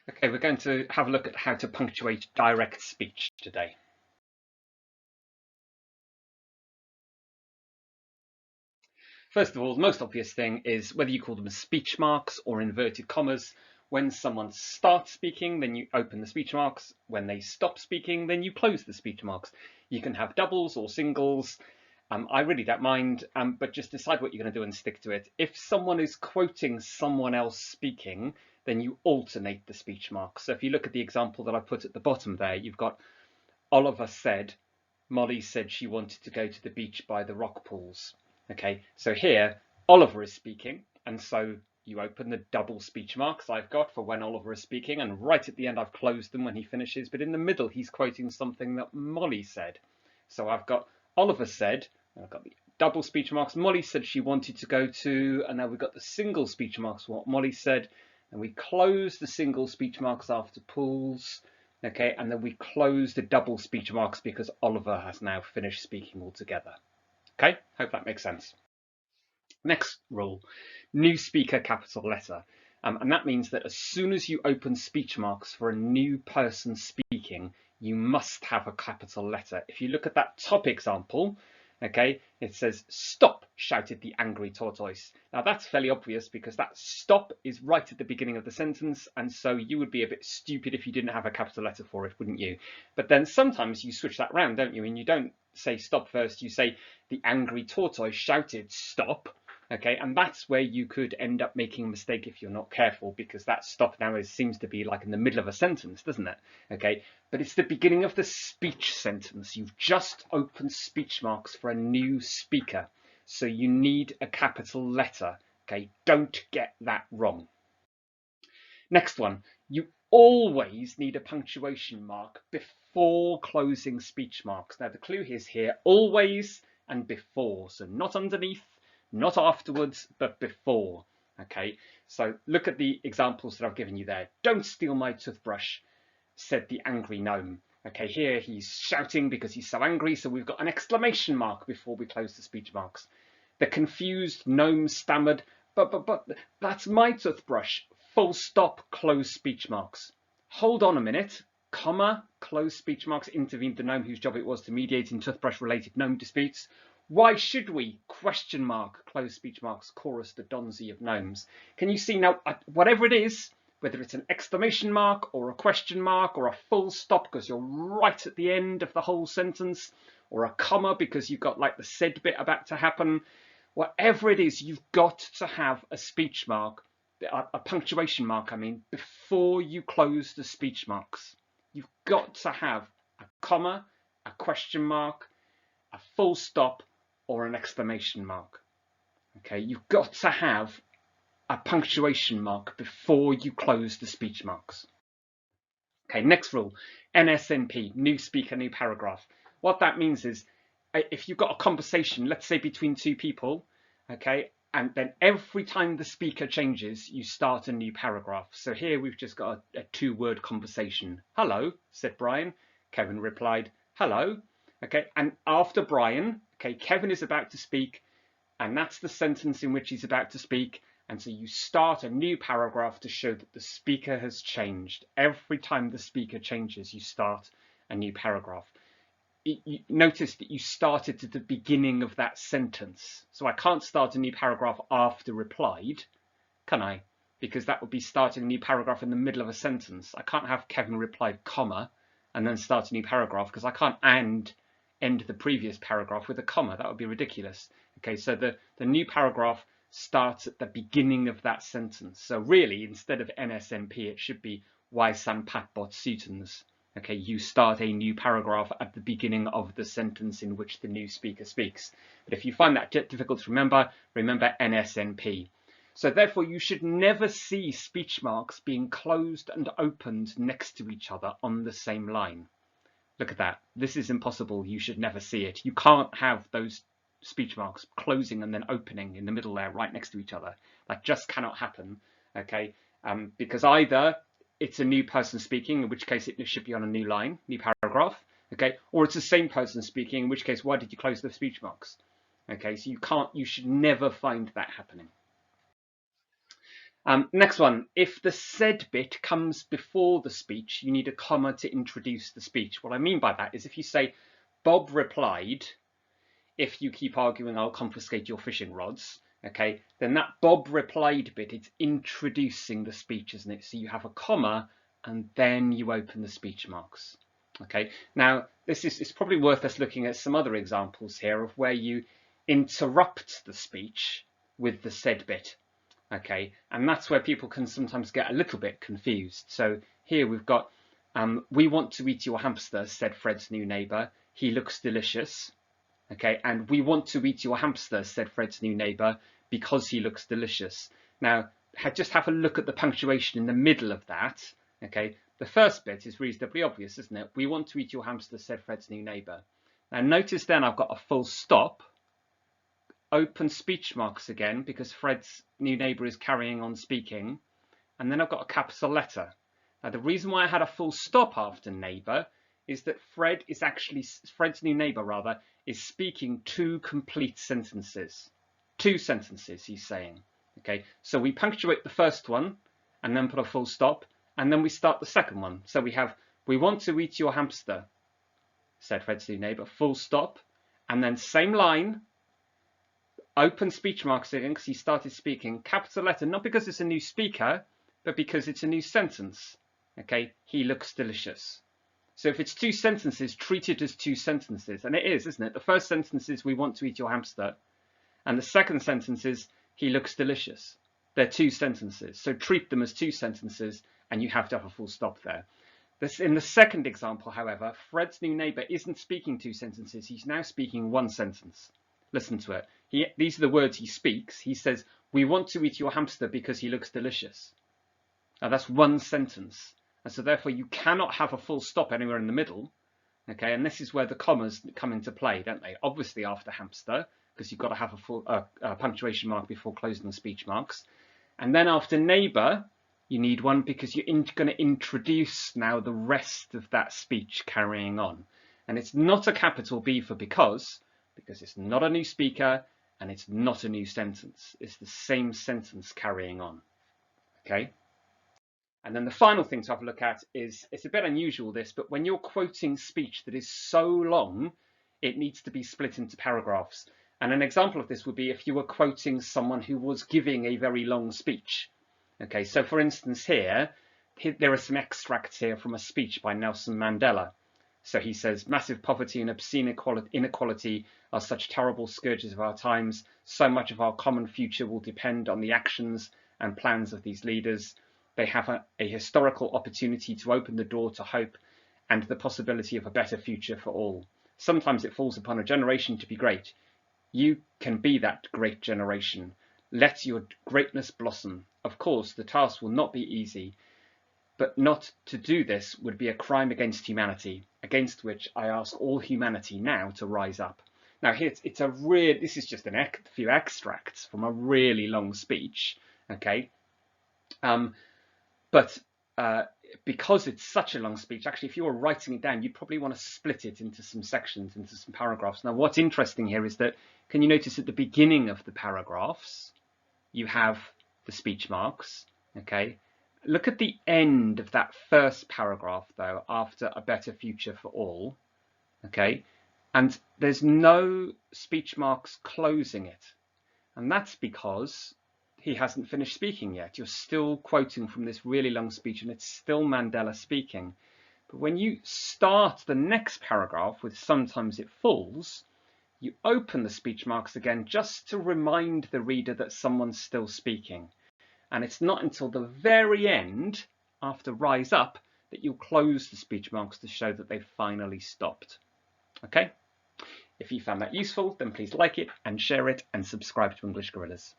Okay, we're going to have a look at how to punctuate direct speech today. First of all, the most obvious thing is whether you call them speech marks or inverted commas. When someone starts speaking, then you open the speech marks. When they stop speaking, then you close the speech marks. You can have doubles or singles. I really don't mind, but just decide what you're going to do and stick to it. If someone is quoting someone else speaking, then you alternate the speech marks. So if you look at the example that I put at the bottom there, you've got Oliver said, Molly said she wanted to go to the beach by the rock pools. Okay, so here Oliver is speaking, and so you open the double speech marks I've got for when Oliver is speaking, and right at the end I've closed them when he finishes, but in the middle he's quoting something that Molly said. So I've got Oliver said, and I've got the double speech marks, Molly said she wanted to go to, and now we've got the single speech marks, what Molly said, and we close the single speech marks after pools. Okay, and then we close the double speech marks because Oliver has now finished speaking altogether. Okay, hope that makes sense. Next rule, new speaker capital letter. And that means that as soon as you open speech marks for a new person speaking, you must have a capital letter. If you look at that top example, okay, it says, "Stop," shouted the angry tortoise. Now that's fairly obvious because that stop is right at the beginning of the sentence, and so you would be a bit stupid if you didn't have a capital letter for it, wouldn't you? But then sometimes you switch that round, don't you? And you don't say stop first, you say the angry tortoise shouted stop. Okay, and that's where you could end up making a mistake if you're not careful, because that stop now seems to be like in the middle of a sentence, doesn't it? Okay, but it's the beginning of the speech sentence. You've just opened speech marks for a new speaker, so you need a capital letter. Okay, don't get that wrong. Next one, you always need a punctuation mark before closing speech marks. Now the clue is here, always and before, so not underneath, not afterwards, but before. Okay, so look at the examples that I've given you there. "Don't steal my toothbrush," said the angry gnome. Okay, here he's shouting because he's so angry, so we've got an exclamation mark before we close the speech marks. The confused gnome stammered, but, that's my toothbrush. Full stop, close speech marks. Hold on a minute, comma, close speech marks, intervened the gnome whose job it was to mediate in toothbrush-related gnome disputes. Why should we? Question mark, close speech marks, chorused the Donzy of gnomes. Can you see now, whatever it is, whether it's an exclamation mark or a question mark or a full stop because you're right at the end of the whole sentence, or a comma because you've got like the said bit about to happen, whatever it is, you've got to have a speech mark, a punctuation mark, I mean, before you close the speech marks. You've got to have a comma, a question mark, a full stop, or an exclamation mark. Okay, you've got to have a punctuation mark before you close the speech marks. Okay, next rule, NSNP, new speaker, new paragraph. What that means is if you've got a conversation, let's say between two people, okay, and then every time the speaker changes, you start a new paragraph. So here we've just got a two-word conversation. "Hello," said Brian. Kevin replied, "Hello." Okay, and after Brian, okay, Kevin is about to speak, and that's the sentence in which he's about to speak. And so you start a new paragraph to show that the speaker has changed. Every time the speaker changes, you start a new paragraph. You notice that you started at the beginning of that sentence. So I can't start a new paragraph after replied, can I? Because that would be starting a new paragraph in the middle of a sentence. I can't have Kevin replied, comma, and then start a new paragraph, because I can't end the previous paragraph with a comma. That would be ridiculous. Okay, so the new paragraph starts at the beginning of that sentence. So really, instead of NSNP, it should be "Why San Patbot Sutons." Okay, you start a new paragraph at the beginning of the sentence in which the new speaker speaks. But if you find that difficult to remember, remember NSNP. So therefore, you should never see speech marks being closed and opened next to each other on the same line. Look at that. This is impossible. You should never see it. You can't have those speech marks closing and then opening in the middle there right next to each other. That just cannot happen, okay? Because either it's a new person speaking, in which case it should be on a new line, new paragraph, okay? Or it's the same person speaking, in which case why did you close the speech marks? Okay, so you should never find that happening. Next one, if the said bit comes before the speech, you need a comma to introduce the speech. What I mean by that is if you say, Bob replied, if you keep arguing, I'll confiscate your fishing rods, okay, then that Bob replied bit, it's introducing the speech, isn't it? So you have a comma and then you open the speech marks. Okay, now it's probably worth us looking at some other examples here of where you interrupt the speech with the said bit. Okay, and that's where people can sometimes get a little bit confused. So here we've got, we want to eat your hamster, said Fred's new neighbour. He looks delicious. Okay, and we want to eat your hamster, said Fred's new neighbour, because he looks delicious. Now, just have a look at the punctuation in the middle of that. Okay, the first bit is reasonably obvious, isn't it? We want to eat your hamster, said Fred's new neighbour. Now, notice then I've got a full stop, open speech marks again, because Fred's new neighbour is carrying on speaking, and then I've got a capital letter. Now, the reason why I had a full stop after neighbour is that Fred's new neighbour rather, is speaking two complete sentences. Two sentences, he's saying. Okay, so we punctuate the first one and then put a full stop, and then we start the second one. So we have, we want to eat your hamster, said Fred's new neighbour, full stop, and then same line, open speech marks again because he started speaking, capital letter, not because it's a new speaker, but because it's a new sentence. Okay, he looks delicious. So if it's two sentences, treat it as two sentences. And it is, isn't it? The first sentence is, we want to eat your hamster. And the second sentence is, he looks delicious. They're two sentences. So treat them as two sentences, and you have to have a full stop there. In the second example, however, Fred's new neighbour isn't speaking two sentences. He's now speaking one sentence. Listen to it. These are the words he speaks. He says, we want to eat your hamster because he looks delicious. Now that's one sentence. And so therefore you cannot have a full stop anywhere in the middle. Okay, and this is where the commas come into play, don't they? Obviously after hamster, because you've got to have a full punctuation mark before closing the speech marks. And then after neighbour, you need one because you're going to introduce now the rest of that speech carrying on. And it's not a capital B for because it's not a new speaker and it's not a new sentence. It's the same sentence carrying on. Okay. And then the final thing to have a look at is, it's a bit unusual this, but when you're quoting speech that is so long, it needs to be split into paragraphs. And an example of this would be if you were quoting someone who was giving a very long speech. Okay, so for instance here there are some extracts here from a speech by Nelson Mandela. So he says, massive poverty and obscene inequality are such terrible scourges of our times. So much of our common future will depend on the actions and plans of these leaders. They have a historical opportunity to open the door to hope and the possibility of a better future for all. Sometimes it falls upon a generation to be great. You can be that great generation. Let your greatness blossom. Of course, the task will not be easy, but not to do this would be a crime against humanity, against which I ask all humanity now to rise up. Now, here this is just a few extracts from a really long speech, okay? But because it's such a long speech, actually, if you were writing it down, you'd probably want to split it into some sections, into some paragraphs. Now, what's interesting here is that, can you notice at the beginning of the paragraphs, you have the speech marks, okay? Look at the end of that first paragraph, though, after a better future for all, okay? And there's no speech marks closing it. And that's because he hasn't finished speaking yet. You're still quoting from this really long speech and it's still Mandela speaking. But when you start the next paragraph with sometimes it falls, you open the speech marks again just to remind the reader that someone's still speaking. And it's not until the very end, after rise up, that you'll close the speech marks to show that they've finally stopped. Okay? If you found that useful, then please like it and share it and subscribe to English Gorillas.